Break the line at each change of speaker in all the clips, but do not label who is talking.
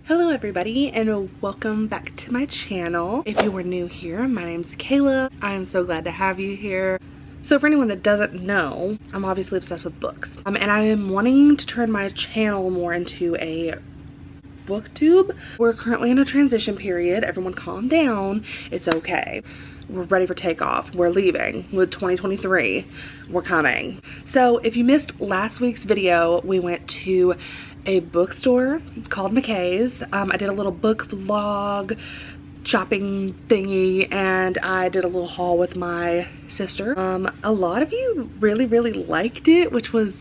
Hello everybody and welcome back to my channel. If you are new here, my name's Kayla. I am so glad to have you here. So for anyone that doesn't know, I'm obviously obsessed with books. And I am wanting to turn my channel more into a booktube. We're currently in a transition period. Everyone calm down. It's okay. We're ready for takeoff. We're leaving with 2023. We're coming. So if you missed last week's video, we went to a bookstore called McKay's. I did a little book vlog shopping thingy, and I did a little haul with my sister. A lot of you really liked it, which was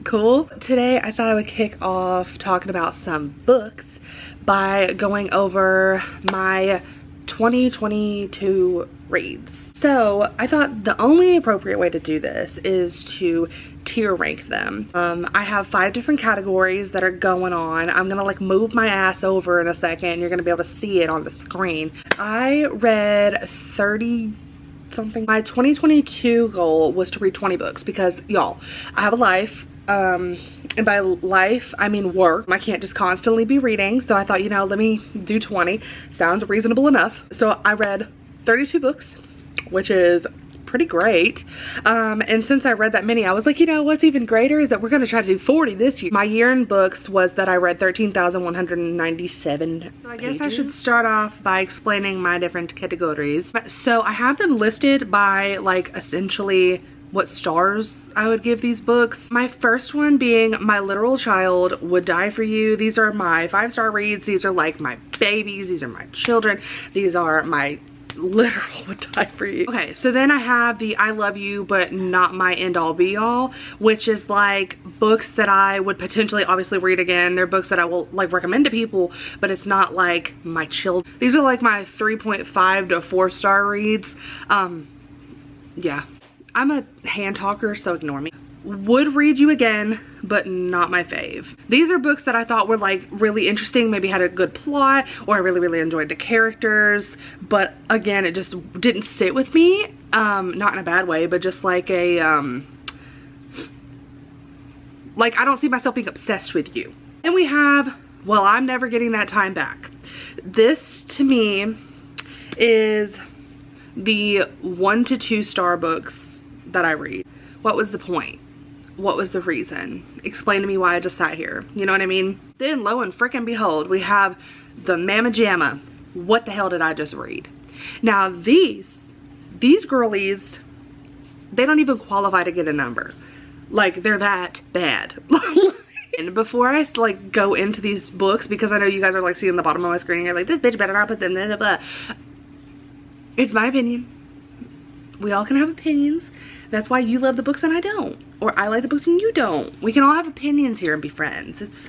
cool. Today I thought I would kick off talking about some books by going over my 2022 reads. So I thought the only appropriate way to do this is to tier rank them. I have 5 different categories that are going on. I'm gonna like move my ass over in a second. You're gonna be able to see it on the screen. I read 30 something. My 2022 goal was to read 20 books because y'all, I have a life. And by life, I mean work. I can't just constantly be reading. So I thought, you know, let me do 20. Sounds reasonable enough. So I read 32 books, which is pretty great. And since I read that many, I was like, you know, what's even greater is that we're going to try to do 40 this year. My year in books was that I read 13,197 So I guess I should start off by explaining my different categories. So I have them listed by like essentially what stars I would give these books. My first one being My Literal Child Would Die For You. These are my 5-star reads. These are like my babies. These are my children. These are my literal would die for you. Okay, so then I have the I Love You But Not My End All Be All, which is like books that I would potentially obviously read again. They're books that I will like recommend to people, but it's not like my children. These are like my 3.5 to 4-star reads. Yeah, I'm a hand talker, so ignore me. Would read you again, but not my fave. These are books that I thought were like really interesting, maybe had a good plot, or I really enjoyed the characters, but again, it just didn't sit with me. Not in a bad way, but just like a like I don't see myself being obsessed with you. And we have Well, I'm Never Getting That Time Back. This to me is the 1 to 2-star books that I read. What was the point? What was the reason? Explain to me why I just sat here. You know what I mean? Then lo and frickin' behold, we have the Mamma Jamma. What the hell did I just read? Now these girlies, they don't even qualify to get a number. Like they're that bad. And before I like go into these books, because I know you guys are like seeing the bottom of my screen and you're like, this bitch better not put them in the It's my opinion. We all can have opinions. That's why you love the books and I don't. Or I like the books and you don't. We can all have opinions here and be friends. It's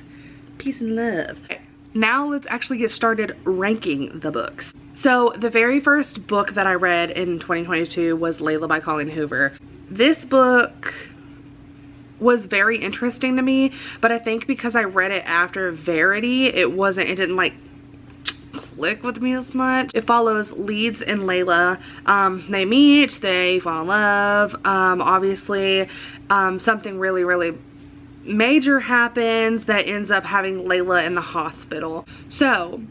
peace and love. Okay, now let's actually get started ranking the books. So the very first book that I read in 2022 was Layla by Colleen Hoover. This book was very interesting to me, but I think because I read it after Verity, it didn't like click with me as much. It follows Leeds and Layla. They meet, they fall in love. Obviously, something really major happens that ends up having Layla in the hospital. So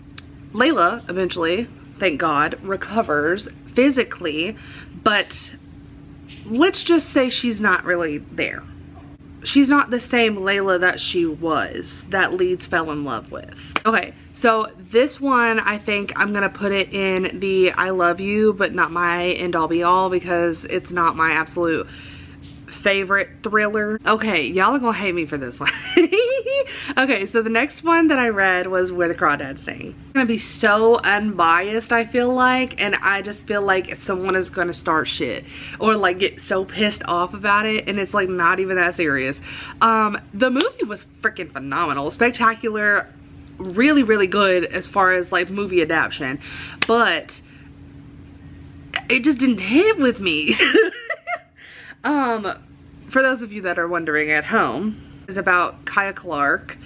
Layla eventually, thank God, recovers physically, but let's just say she's not really there. She's not the same Layla that she was, that Leeds fell in love with. Okay, so this one, I think I'm gonna put it in the I Love You But Not My End All Be All because it's not my absolute favorite thriller. Okay, y'all are gonna hate me for this one. Okay, so the next one that I read was Where the Crawdads Sing. I'm gonna be so unbiased, I feel like, and I just feel like someone is gonna start shit or like get so pissed off about it, and it's like not even that serious. The movie was freaking phenomenal, spectacular, really good as far as like movie adaptation, but it just didn't hit with me. For those of you that are wondering at home, is about Kaya Clark.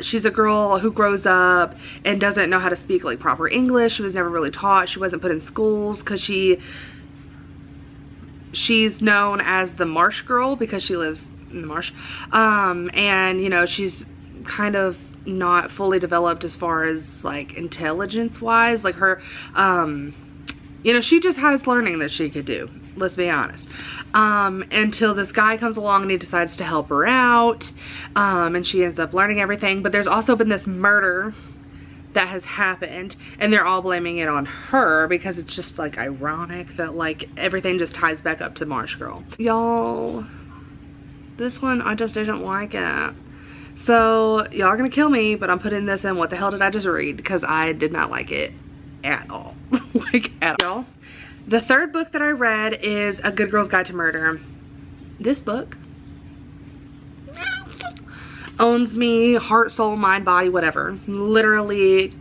She's a girl who grows up and doesn't know how to speak like proper English. She was never really taught. She wasn't put in schools because she's known as the Marsh Girl because she lives in the marsh. And you know, she's kind of not fully developed as far as like intelligence wise. Like her, you know, she just has learning that she could do, let's be honest, until this guy comes along and he decides to help her out, and she ends up learning everything. But there's also been this murder that has happened, and they're all blaming it on her because it's just like ironic that like everything just ties back up to Marsh Girl. Y'all, this one I just didn't like it. So y'all are gonna kill me, but I'm putting this in what the hell did I just read, because I did not like it at all. Like at all. The third book that I read is A Good Girl's Guide to Murder. This book owns me, heart, soul, mind, body, whatever. Literally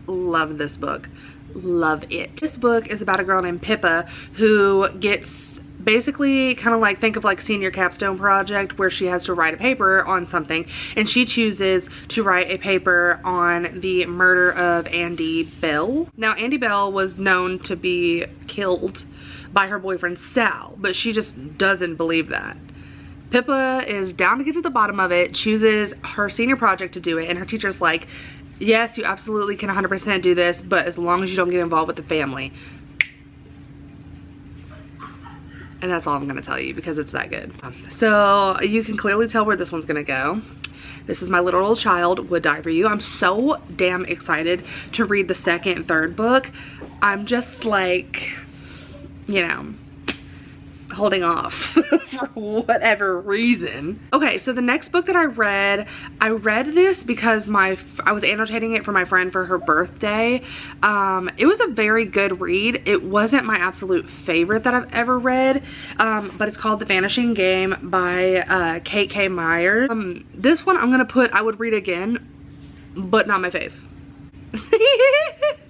love this book. Love it. This book is about a girl named Pippa who gets basically kind of like, think of like senior capstone project where she has to write a paper on something, and she chooses to write a paper on the murder of Andy Bell. Now Andy Bell was known to be killed by her boyfriend Sal, but she just doesn't believe that. Pippa is down to get to the bottom of it, chooses her senior project to do it, and her teacher's like, yes, you absolutely can 100% do this, but as long as you don't get involved with the family. And that's all I'm gonna tell you because it's that good. So you can clearly tell where this one's gonna go. This is My Literal Child Would Die For You. I'm so damn excited to read the second and third book. I'm just like, you know, holding off for whatever reason. Okay, so the next book that I read this because I was annotating it for my friend for her birthday. It was a very good read. It wasn't my absolute favorite that I've ever read, but it's called The Vanishing Game by Kate K. Myers. This one I'm gonna put I would read again, but not my fave.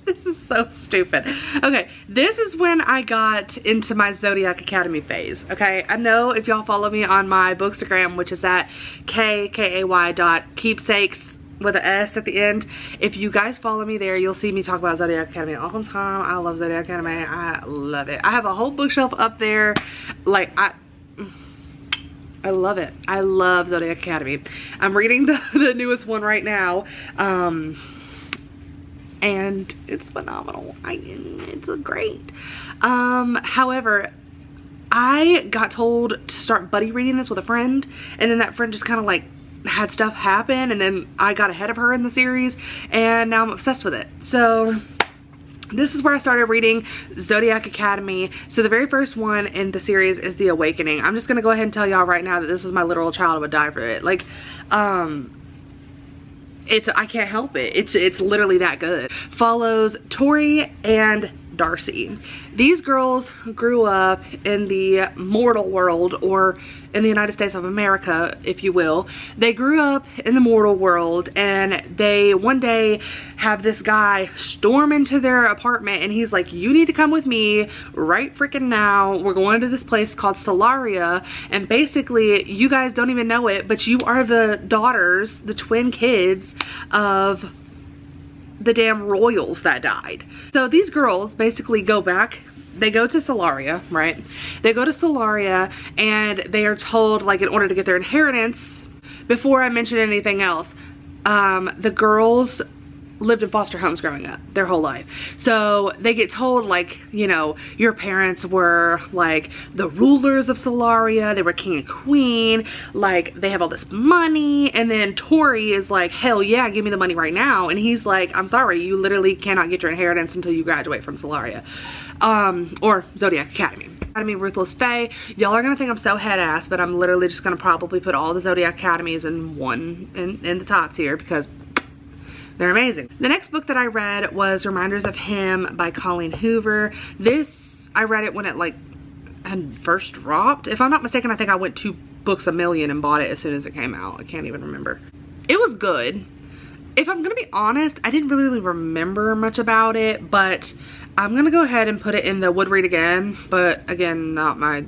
This is so stupid. Okay, this is when I got into my Zodiac Academy phase. Okay, I know if y'all follow me on my Bookstagram, which is at KKAY.keepsakes with an S at the end. If you guys follow me there, you'll see me talk about Zodiac Academy all the time. I love Zodiac Academy. I love it. I have a whole bookshelf up there. Like, I love it. I love Zodiac Academy. I'm reading the newest one right now. And it's phenomenal. It's great. However, I got told to start buddy reading this with a friend, and then that friend just kind of like had stuff happen, and then I got ahead of her in the series, and now I'm obsessed with it. So this is where I started reading Zodiac Academy. So the very first one in the series is The Awakening. I'm just gonna go ahead and tell y'all right now that this is My Literal Child Would Die For It. Like, I can't help it. It's literally that good. Follows Tori and Darcy. These girls grew up in the mortal world, or in the United States of America, if you will. They grew up in the mortal world, and they one day have this guy storm into their apartment, and he's like, you need to come with me right freaking now. We're going to this place called Solaria, and basically you guys don't even know it, but you are the daughters, the twin kids of the damn royals that died. So these girls basically go back, they go to Solaria, right? They go to Solaria and they are told, like, in order to get their inheritance, before I mention anything else, the girls lived in foster homes growing up their whole life. So they get told, like, you know, your parents were like the rulers of Solaria, they were king and queen, like they have all this money. And then Tori is like, hell yeah, give me the money right now. And he's like, I'm sorry, you literally cannot get your inheritance until you graduate from Solaria, or Zodiac Academy. Ruthless Fae. Y'all are gonna think I'm so head ass, but I'm literally just gonna probably put all the Zodiac Academies in one, in the top tier, because they're amazing. The next book that I read was Reminders of Him by Colleen Hoover. This, I read it when it like had first dropped. If I'm not mistaken, I think I went 2 books a million and bought it as soon as it came out. I can't even remember. It was good. If I'm gonna be honest, I didn't really remember much about it, but I'm gonna go ahead and put it in the would read again, but again, not my,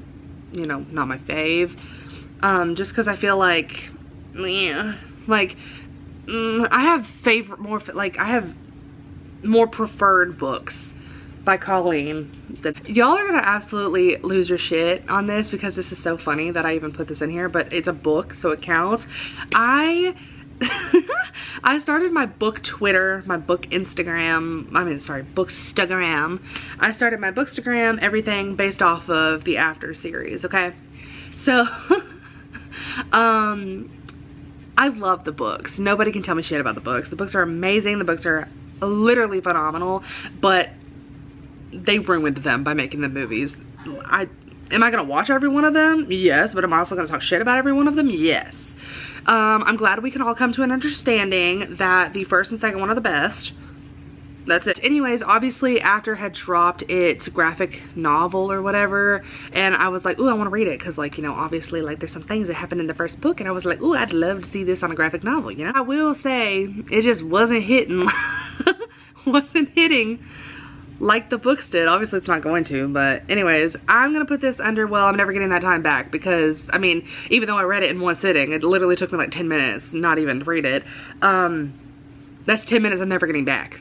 you know, not my fave. Just cause I feel like, yeah, like, I have I have more preferred books by Colleen. Y'all are gonna absolutely lose your shit on this because this is so funny that I even put this in here, but it's a book, so it counts. I I started my book Twitter, my book Instagram, Bookstagram. I started my Bookstagram, everything based off of the After series, okay? So, I love the books. Nobody can tell me shit about the books. The books are amazing. The books are literally phenomenal, but they ruined them by making the movies. Am I gonna watch every one of them? Yes, but am I also gonna talk shit about every one of them? Yes. I'm glad we can all come to an understanding that the first and second one are the best. That's it. Anyways, obviously After had dropped its graphic novel or whatever, and I was like, ooh, I want to read it, because like, you know, obviously like there's some things that happened in the first book, and I was like, ooh, I'd love to see this on a graphic novel, you know? I will say it just wasn't hitting wasn't hitting like the books did. Obviously it's not going to, but anyways, I'm gonna put this under, well, I'm never getting that time back, because I mean, even though I read it in one sitting, it literally took me like 10 minutes not even to read it. That's 10 minutes I'm never getting back.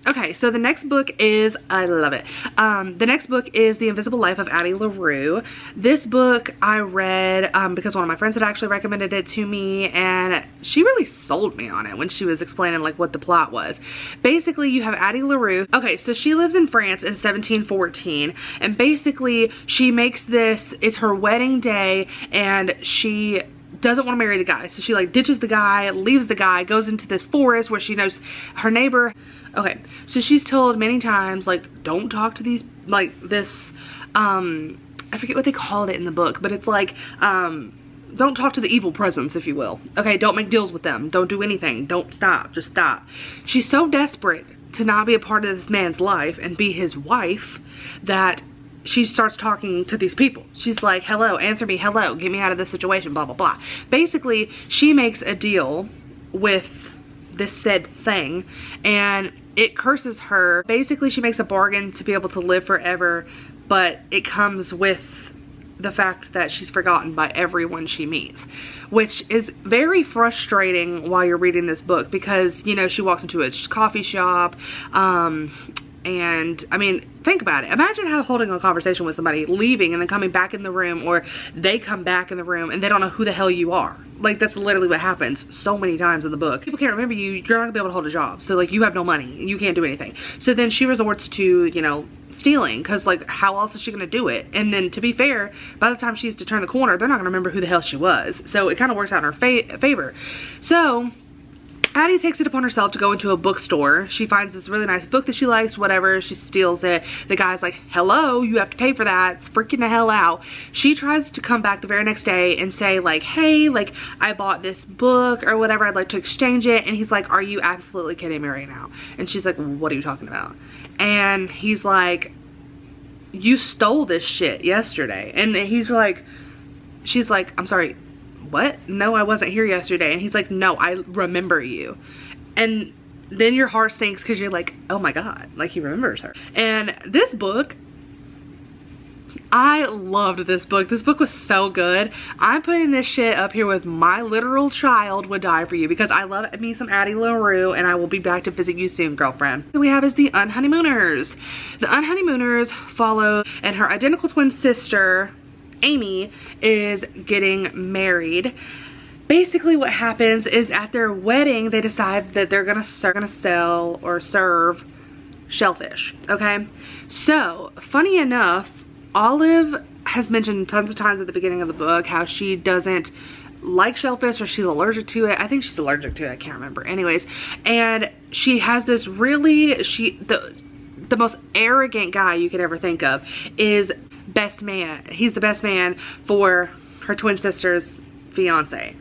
Okay, so the next book is, I love it. The next book is The Invisible Life of Addie LaRue. This book I read because one of my friends had actually recommended it to me, and she really sold me on it when she was explaining like what the plot was. Basically, you have Addie LaRue. Okay, so she lives in France in 1714, and basically she makes this, it's her wedding day, and she doesn't want to marry the guy, so she like ditches the guy, leaves the guy, goes into this forest where she knows her neighbor. Okay, so she's told many times like, don't talk to these, like this, I forget what they called it in the book, but it's like, don't talk to the evil presence, if you will. Okay, don't make deals with them, don't do anything, don't stop, just stop. She's so desperate to not be a part of this man's life and be his wife that she starts talking to these people. She's like, hello, answer me, hello, get me out of this situation, blah, blah, blah. Basically, she makes a deal with this said thing, and it curses her. Basically, she makes a bargain to be able to live forever, but it comes with the fact that she's forgotten by everyone she meets, which is very frustrating while you're reading this book, because, you know, she walks into a coffee shop, and I mean, think about it. Imagine how holding a conversation with somebody, leaving and then coming back in the room, or they come back in the room and they don't know who the hell you are. Like, that's literally what happens so many times in the book. People can't remember you. You're not gonna be able to hold a job. So like, you have no money and you can't do anything. So then she resorts to, you know, stealing, because like, how else is she gonna do it? And then, to be fair, by the time she has to turn the corner, they're not gonna remember who the hell she was. So it kind of works out in her favor. So Addie takes it upon herself to go into a bookstore. She finds this really nice book that she likes, whatever. She steals it. The guy's like, hello, you have to pay for that. It's freaking the hell out. She tries to come back the very next day and say like, hey, like, I bought this book or whatever. I'd like to exchange it. And he's like, are you absolutely kidding me right now? And she's like, what are you talking about? And he's like, you stole this shit yesterday. And he's like, she's like, I'm sorry, what? No, I wasn't here yesterday. And he's like, no, I remember you. And then your heart sinks, because you're like, oh my god, like, he remembers her. And this book, I loved this book. This book was so good. I'm putting this shit up here with My Literal Child Would Die For You, because I love me some Addie LaRue, and I will be back to visit you soon, girlfriend. What we have is The Unhoneymooners. The Unhoneymooners follow, and her identical twin sister, Amy, is getting married. Basically what happens is, at their wedding, they decide that they're gonna sell or serve shellfish, okay? So, funny enough, Olive has mentioned tons of times at the beginning of the book how she doesn't like shellfish, or she's allergic to it. I think she's allergic to it, I can't remember. Anyways, and she has this really, the most arrogant guy you could ever think of is best man. He's the best man for her twin sister's fiance,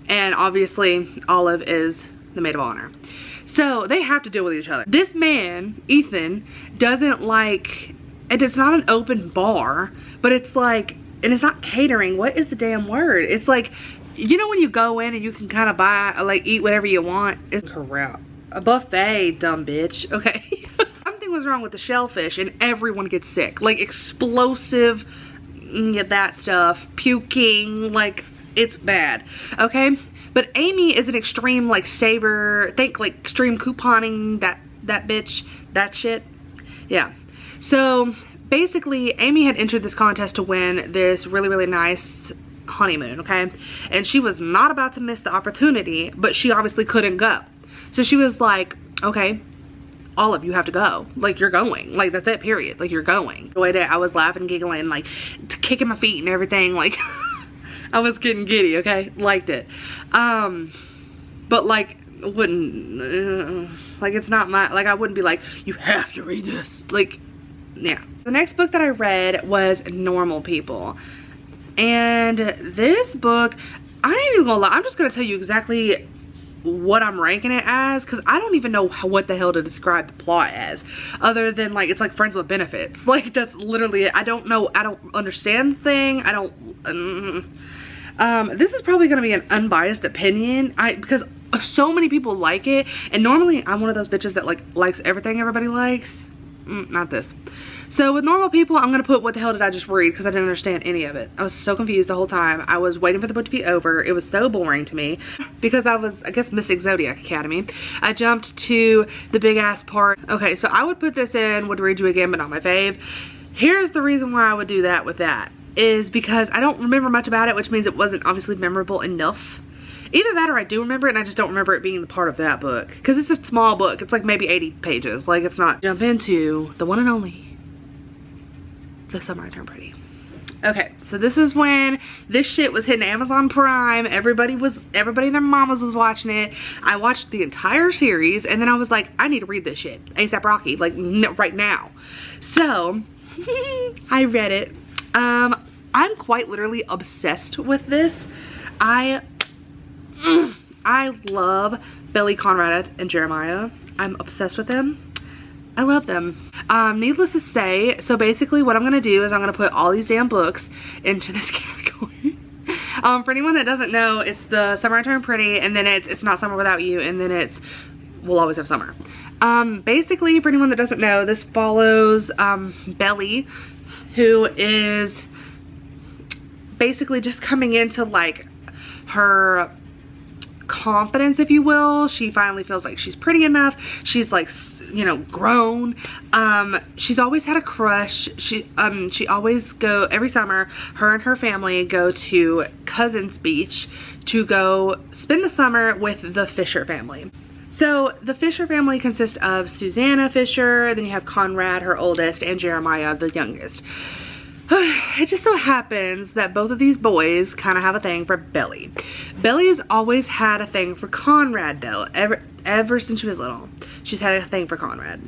and obviously Olive is the maid of honor, so they have to deal with each other. This man, Ethan, doesn't like, and it's not an open bar, but it's like, and it's not catering, what is the damn word? It's like, you know when you go in and you can kind of buy, like, eat whatever you want? It's a buffet, dumb bitch. Okay. Something was wrong with the shellfish, and everyone gets sick. Like, explosive, that stuff, puking, like, it's bad. Okay? But Amy is an extreme, like, saver, think like extreme couponing, that bitch, that shit. Yeah. So basically, Amy had entered this contest to win this really, really nice honeymoon, okay? And she was not about to miss the opportunity, but she obviously couldn't go. So she was like, okay, all of you have to go. Like, you're going. Like, that's it, period. Like, you're going. The way that I was laughing, giggling, like, kicking my feet and everything, like, I was getting giddy, okay? Liked it. But, like, wouldn't, like, it's not my, like, I wouldn't be like, you have to read this. Like, yeah. The next book that I read was Normal People. And this book, I ain't even gonna lie, I'm just gonna tell you exactly what I'm ranking it as, because I don't even know what the hell to describe the plot as, other than like it's like Friends with Benefits. Like, that's literally it. I don't know, I don't understand the thing. I don't this is probably gonna be an unbiased opinion, because so many people like it, and normally I'm one of those bitches that like likes everything everybody likes. Not this. So with Normal People, I'm gonna put what the hell did I just read, because I didn't understand any of it. I was so confused the whole time. I was waiting for the book to be over. It was so boring to me because I was, I guess, Mystic Zodiac Academy. I jumped to the big ass part. Okay, so I would put this in Would Read You Again, but not my fave. Here's the reason why I would do that with that, is because I don't remember much about it, which means it wasn't obviously memorable enough. Either that or I do remember it and I just don't remember it being the part of that book, because it's a small book. It's like maybe 80 pages. Like, it's not. Jump into the one and only The Summer I Turned Pretty. Okay, so this is when this shit was hitting Amazon Prime. Everybody and their mamas was watching it. I watched the entire series and then I was like, I need to read this shit ASAP Rocky, like, no, right now. So I read it. I'm quite literally obsessed with this. I love Billy, Conrad, and Jeremiah. I'm obsessed with them. I love them. Needless to say, so basically what I'm gonna do is I'm gonna put all these damn books into this category. For anyone that doesn't know, it's The Summer I Turned Pretty, and then it's Not Summer Without You, and then it's We'll Always Have Summer. Basically, for anyone that doesn't know, this follows Belly, who is basically just coming into like her confidence, if you will. She finally feels like she's pretty enough. She's like, you know, grown. She's always had a crush. She always go, every summer, her and her family go to Cousins Beach to go spend the summer with the Fisher family. So the Fisher family consists of Susanna Fisher, then you have Conrad, her oldest, and Jeremiah, the youngest. It just so happens that both of these boys kind of have a thing for Belly. Belly has always had a thing for Conrad though, ever since she was little. She's had a thing for Conrad.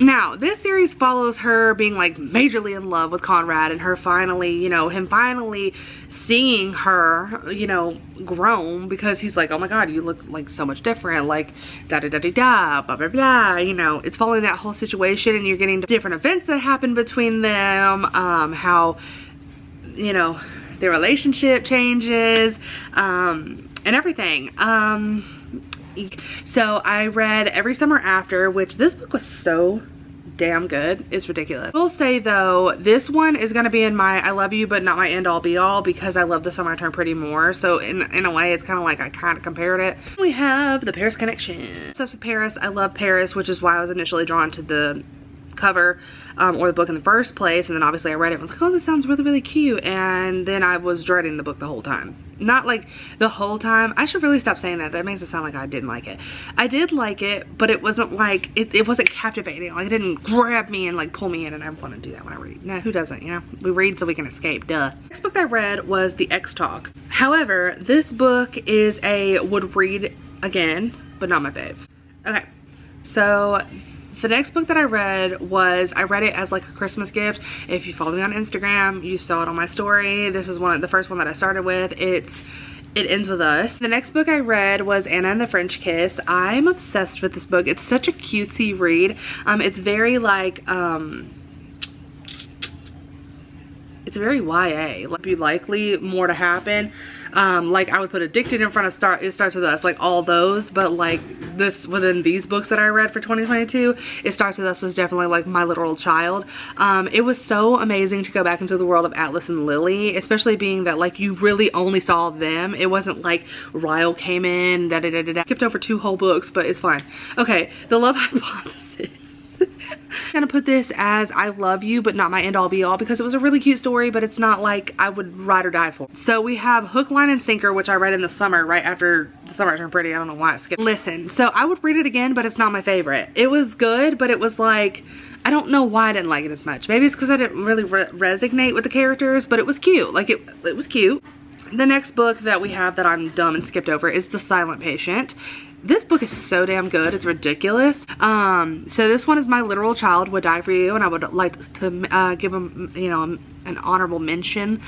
Now, this series follows her being like majorly in love with Conrad and her finally, you know, him finally seeing her, you know, grown, because he's like, oh my god, you look like so much different, like da da da da da, blah blah blah, you know. It's following that whole situation and you're getting different events that happen between them, how, you know, their relationship changes, and everything. So I read Every Summer After, which this book was so damn good. It's ridiculous. I will say though, this one is going to be in my I love you but not my end all be all, because I love The Summer I Turned Pretty more. So in a way, it's kind of like I kind of compared it. We have The Paris Connection. Obsessed with Paris. I love Paris, which is why I was initially drawn to the cover or the book in the first place, and then obviously I read it and was like, oh, this sounds really, really cute, and then I was dreading the book the whole time. Not like the whole time. I should really stop saying that. That makes it sound like I didn't like it. I did like it, but it wasn't like, it wasn't captivating. Like, it didn't grab me and like pull me in, and I want to do that when I read. Nah, who doesn't, you know? We read so we can escape, duh. The next book I read was The Ex-Talk. However, this book is a would read again, but not my fave. Okay, so the next book that I read it as like a Christmas gift. If you follow me on Instagram, you saw it on my story. This is the first one that I started with. It Ends With Us. The next book I read was Anna and the French Kiss. I'm obsessed with this book. It's such a cutesy read. It's very like, it's very YA. Like, be likely more to happen. Like I would put Addicted in front of It Starts With Us, like all those, but like this, within these books that I read for 2022, It Starts With Us was definitely like my literal child. It was so amazing to go back into the world of Atlas and Lily, especially being that like you really only saw them. It wasn't like Ryle came in, da da da da da. Skipped over 2 whole books, but it's fine. Okay, The Love Hypothesis. I'm gonna put this as I love you, but not my end all be all, because it was a really cute story, but it's not like I would ride or die for. So we have Hook, Line, and Sinker, which I read in the summer, right after The Summer I Turned Pretty. I don't know why I skipped. Listen, so I would read it again, but it's not my favorite. It was good, but it was like, I don't know why I didn't like it as much. Maybe it's because I didn't really resonate with the characters, but it was cute. Like, it was cute. The next book that we have that I'm dumb and skipped over is The Silent Patient. This book is so damn good, it's ridiculous. So this one is My Literal Child Would Die For You, and I would like to give them, you know, an honorable mention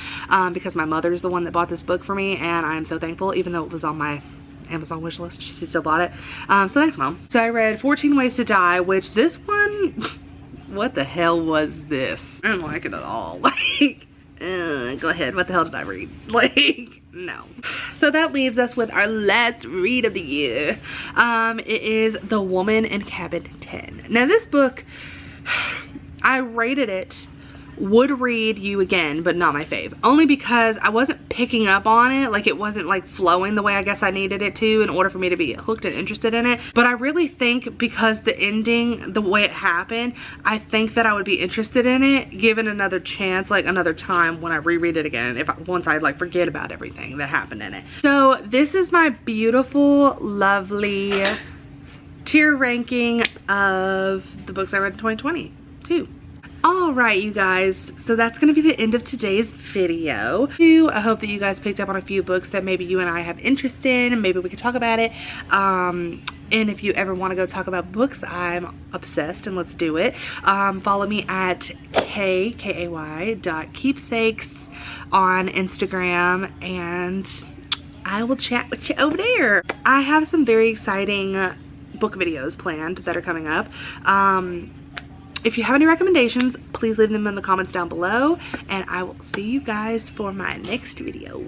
because my mother is the one that bought this book for me, and I am so thankful, even though it was on my Amazon wish list, she still bought it. So thanks, Mom. So I read 14 Ways to Die, which this one, what the hell was this? I didn't like it at all. Like, go ahead, what the hell did I read? Like, no. So that leaves us with our last read of the year. It is The Woman in Cabin 10. Now this book, I rated it would read you again, but not my fave. Only because I wasn't picking up on it. Like, it wasn't like flowing the way I guess I needed it to in order for me to be hooked and interested in it. But I really think because the ending, the way it happened, I think that I would be interested in it given another chance, like another time when I reread it again, once I like forget about everything that happened in it. So this is my beautiful, lovely tier ranking of the books I read in 2022. Alright, you guys, so that's going to be the end of today's video. I hope that you guys picked up on a few books that maybe you and I have interest in, and maybe we could talk about it. And if you ever want to go talk about books, I'm obsessed, and let's do it. Follow me at kay.keepsakes on Instagram, and I will chat with you over there. I have some very exciting book videos planned that are coming up. If you have any recommendations, please leave them in the comments down below, and I will see you guys for my next video.